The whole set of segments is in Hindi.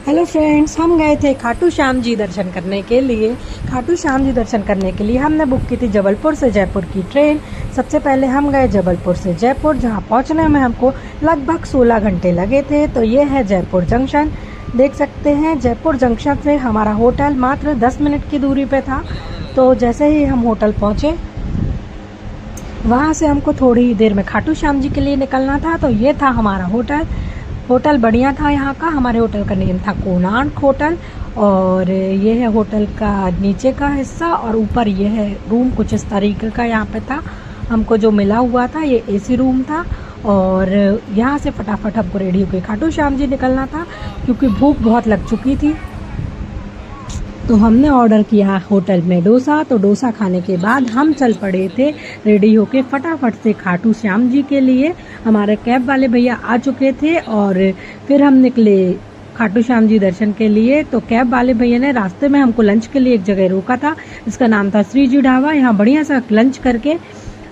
हेलो फ्रेंड्स, हम गए थे खाटू श्याम जी दर्शन करने के लिए। खाटू श्याम जी दर्शन करने के लिए हमने बुक की थी जबलपुर से जयपुर की ट्रेन। सबसे पहले हम गए जबलपुर से जयपुर, जहां पहुंचने में हमको लगभग 16 घंटे लगे थे। तो ये है जयपुर जंक्शन, देख सकते हैं। जयपुर जंक्शन से हमारा होटल मात्र 10 मिनट की दूरी पे था। तो जैसे ही हम होटल पहुँचे, वहाँ से हमको थोड़ी देर में खाटू श्याम जी के लिए निकलना था। तो ये था हमारा होटल बढ़िया था यहाँ का। हमारे होटल का नेम था कोणार्क होटल, और ये है होटल का नीचे का हिस्सा, और ऊपर ये है रूम। कुछ इस तरीके का यहाँ पे था हमको जो मिला हुआ था। ये एसी रूम था, और यहाँ से फटाफट हमको रेडी होकर खाटू श्याम जी निकलना था, क्योंकि भूख बहुत लग चुकी थी। तो हमने ऑर्डर किया होटल में डोसा। तो डोसा खाने के बाद हम चल पड़े थे रेडी होके फटाफट से खाटू श्याम जी के लिए। हमारे कैब वाले भैया आ चुके थे, और फिर हम निकले खाटू श्याम जी दर्शन के लिए। तो कैब वाले भैया ने रास्ते में हमको लंच के लिए एक जगह रोका था, इसका नाम था श्री जी ढाबा। यहाँ बढ़िया सा लंच करके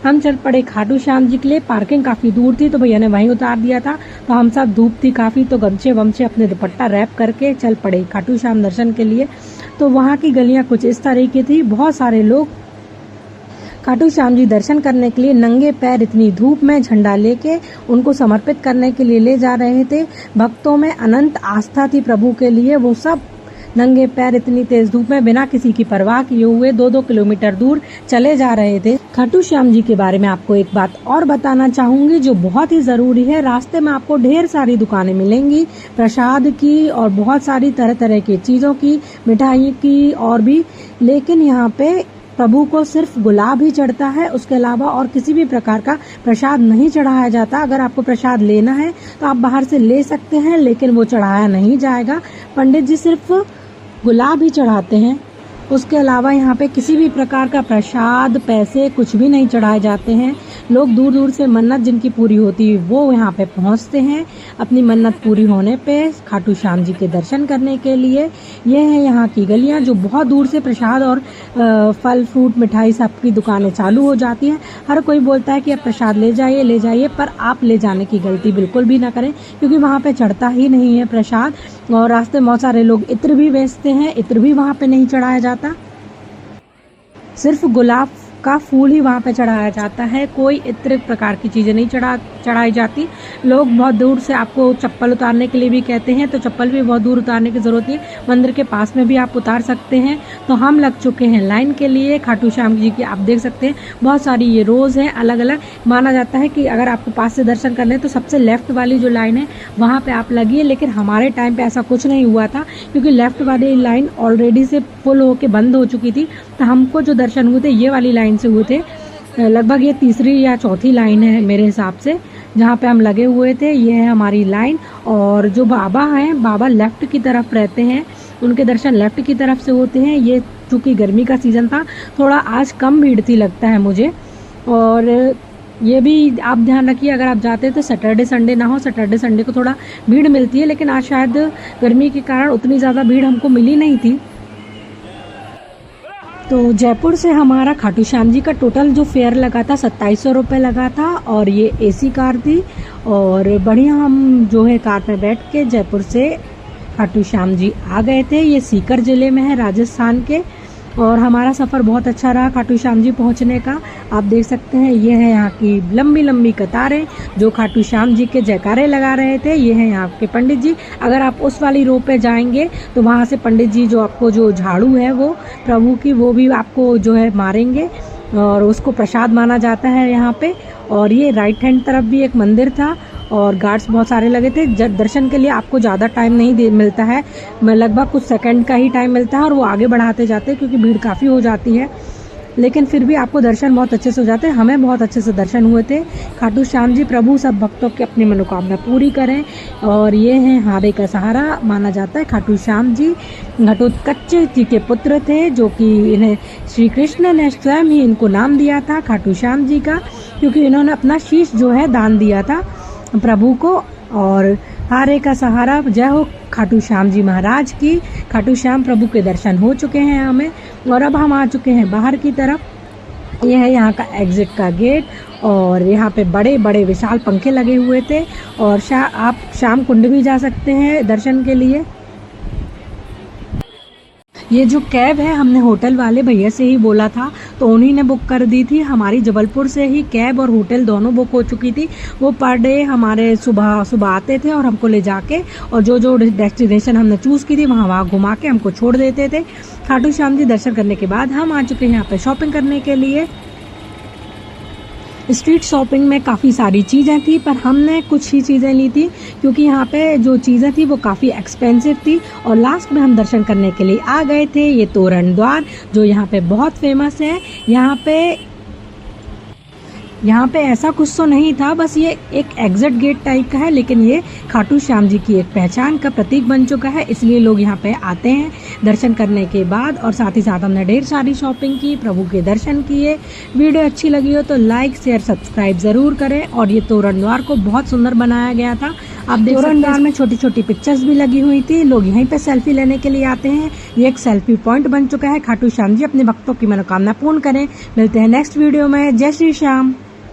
हम चल पड़े खाटू श्याम जी के लिए। पार्किंग काफ़ी दूर थी, तो भैया ने वहीं उतार दिया था। तो हम सब धूप थी काफ़ी, तो गमछे वमछे अपने दुपट्टा रैप करके चल पड़े खाटू श्याम दर्शन के लिए। तो वहाँ की गलियाँ कुछ इस तरह की थी। बहुत सारे लोग खाटू श्याम जी दर्शन करने के लिए नंगे पैर इतनी धूप में झंडा लेके उनको समर्पित करने के लिए ले जा रहे थे। भक्तों में अनंत आस्था थी प्रभु के लिए। वो सब नंगे पैर इतनी तेज धूप में बिना किसी की परवाह किए हुए 2-2 किलोमीटर दूर चले जा रहे थे। खाटू श्याम जी के बारे में आपको एक बात और बताना चाहूंगी जो बहुत ही जरूरी है। रास्ते में आपको ढेर सारी दुकानें मिलेंगी प्रसाद की, और बहुत सारी तरह तरह की चीजों की, मिठाई की और भी। लेकिन यहाँ पे प्रभु को सिर्फ गुलाब ही चढ़ता है, उसके अलावा और किसी भी प्रकार का प्रसाद नहीं चढ़ाया जाता। अगर आपको प्रसाद लेना है तो आप बाहर से ले सकते हैं, लेकिन वो चढ़ाया नहीं जाएगा। पंडित जी सिर्फ गुलाब ही चढ़ाते हैं, उसके अलावा यहाँ पे किसी भी प्रकार का प्रसाद, पैसे कुछ भी नहीं चढ़ाए जाते हैं। लोग दूर दूर से मन्नत जिनकी पूरी होती है वो यहाँ पे पहुँचते हैं अपनी मन्नत पूरी होने पे खाटू श्याम जी के दर्शन करने के लिए। ये है यहाँ की गलियाँ, जो बहुत दूर से प्रसाद और फल फ्रूट मिठाई सब की दुकानें चालू हो जाती हैं। हर कोई बोलता है कि अब प्रसाद ले जाइए, पर आप ले जाने की गलती बिल्कुल भी ना करें, क्योंकि वहाँ पे चढ़ता ही नहीं है प्रसाद। और रास्ते में बहुत सारे लोग इत्र भी बेचते हैं, इत्र भी वहाँ पे नहीं चढ़ाया जाता, सिर्फ गुलाब का फूल ही वहाँ पे चढ़ाया जाता है। कोई इत्र प्रकार की चीज़ें नहीं चढ़ाई जाती। लोग बहुत दूर से आपको चप्पल उतारने के लिए भी कहते हैं, तो चप्पल भी बहुत दूर उतारने की ज़रूरत नहीं है, मंदिर के पास में भी आप उतार सकते हैं। तो हम लग चुके हैं लाइन के लिए खाटू श्याम जी की। आप देख सकते हैं बहुत सारी ये रोज़ हैं अलग अलग। माना जाता है कि अगर आपको पास से दर्शन करने हैं तो सबसे लेफ्ट वाली जो लाइन है वहाँ पर आप लगिए, लेकिन हमारे टाइम पर ऐसा कुछ नहीं हुआ था, क्योंकि लेफ्ट वाली लाइन ऑलरेडी से फुल होकर बंद हो चुकी थी। तो हमको जो दर्शन हुए थे ये वाली लाइन से हुए थे। लगभग ये तीसरी या चौथी लाइन है मेरे हिसाब से जहाँ पे हम लगे हुए थे। ये है हमारी लाइन, और जो बाबा हैं, बाबा लेफ्ट की तरफ रहते हैं, उनके दर्शन लेफ्ट की तरफ से होते हैं। ये चूँकि गर्मी का सीज़न था, थोड़ा आज कम भीड़ थी लगता है मुझे। और ये भी आप ध्यान रखिए, अगर आप जाते हैं तो सैटरडे संडे ना हो। सैटरडे संडे को थोड़ा भीड़ मिलती है, लेकिन आज शायद गर्मी के कारण उतनी ज़्यादा भीड़ हमको मिली नहीं थी। तो जयपुर से हमारा खाटू श्याम जी का टोटल जो फेयर लगा था 2700 रुपये लगा था, और ये एसी कार थी। और बढ़िया हम जो है कार में बैठ के जयपुर से खाटू श्याम जी आ गए थे। ये सीकर ज़िले में है, राजस्थान के। और हमारा सफ़र बहुत अच्छा रहा खाटू श्याम जी पहुंचने का। आप देख सकते हैं ये है यहाँ की लंबी लंबी कतारें जो खाटू श्याम जी के जयकारे लगा रहे थे। ये है यहाँ के पंडित जी। अगर आप उस वाली रो पे जाएंगे तो वहाँ से पंडित जी जो आपको जो झाड़ू है वो प्रभु की, वो भी आपको जो है मारेंगे, और उसको प्रसाद माना जाता है यहाँ पे। और ये राइट हैंड तरफ भी एक मंदिर था, और गार्ड्स बहुत सारे लगे थे। दर्शन के लिए आपको ज़्यादा टाइम नहीं मिलता है, लगभग कुछ सेकंड का ही टाइम मिलता है, और वो आगे बढ़ाते जाते हैं क्योंकि भीड़ काफ़ी हो जाती है। लेकिन फिर भी आपको दर्शन बहुत अच्छे से हो जाते हैं। हमें बहुत अच्छे से दर्शन हुए थे। खाटू श्याम जी प्रभु सब भक्तों की अपनी मनोकामना पूरी करें। और ये हैं हारे का सहारा माना जाता है खाटू श्याम जी। घटोत्कच जी के पुत्र थे, जो कि इन्हें श्री कृष्ण ने स्वयं ही इनको नाम दिया था खाटू श्याम जी का, क्योंकि इन्होंने अपना शीश जो है दान दिया था प्रभु को। और हारे का सहारा, जय हो खाटू श्याम जी महाराज की। खाटू श्याम प्रभु के दर्शन हो चुके हैं हमें, और अब हम आ चुके हैं बाहर की तरफ। यह है यहाँ का एग्जिट का गेट, और यहाँ पे बड़े बड़े विशाल पंखे लगे हुए थे। और आप शाम कुंड भी जा सकते हैं दर्शन के लिए। ये जो कैब है हमने होटल वाले भैया से ही बोला था, तो उन्हीं ने बुक कर दी थी। हमारी जबलपुर से ही कैब और होटल दोनों बुक हो चुकी थी। वो पर डे हमारे सुबह सुबह आते थे और हमको ले जाके और जो डेस्टिनेशन हमने चूज़ की थी वहाँ घुमा के हमको छोड़ देते थे। खाटू श्याम जी दर्शन करने के बाद हम आ चुके हैं यहाँ पे शॉपिंग करने के लिए। स्ट्रीट शॉपिंग में काफ़ी सारी चीज़ें थी, पर हमने कुछ ही चीज़ें ली थी क्योंकि यहाँ पे जो चीज़ें थी वो काफ़ी एक्सपेंसिव थी। और लास्ट में हम दर्शन करने के लिए आ गए थे ये तोरण द्वार, जो यहाँ पे बहुत फेमस है। यहाँ पे ऐसा कुछ तो नहीं था, बस ये एक एग्जिट गेट टाइप का है, लेकिन ये खाटू श्याम जी की एक पहचान का प्रतीक बन चुका है, इसलिए लोग यहाँ पे आते हैं दर्शन करने के बाद। और साथ ही साथ हमने ढेर सारी शॉपिंग की, प्रभु के दर्शन किए। वीडियो अच्छी लगी हो तो लाइक शेयर सब्सक्राइब ज़रूर करें। और ये तोरण द्वार को बहुत सुंदर बनाया गया था। आप देख तोरण द्वार में छोटी छोटी पिक्चर्स भी लगी हुई थी, लोग यहीं पे सेल्फी लेने के लिए आते हैं। ये एक सेल्फी पॉइंट बन चुका है। खाटू श्याम जी अपने भक्तों की मनोकामना पूर्ण करें। मिलते हैं नेक्स्ट वीडियो में। जय श्री श्याम।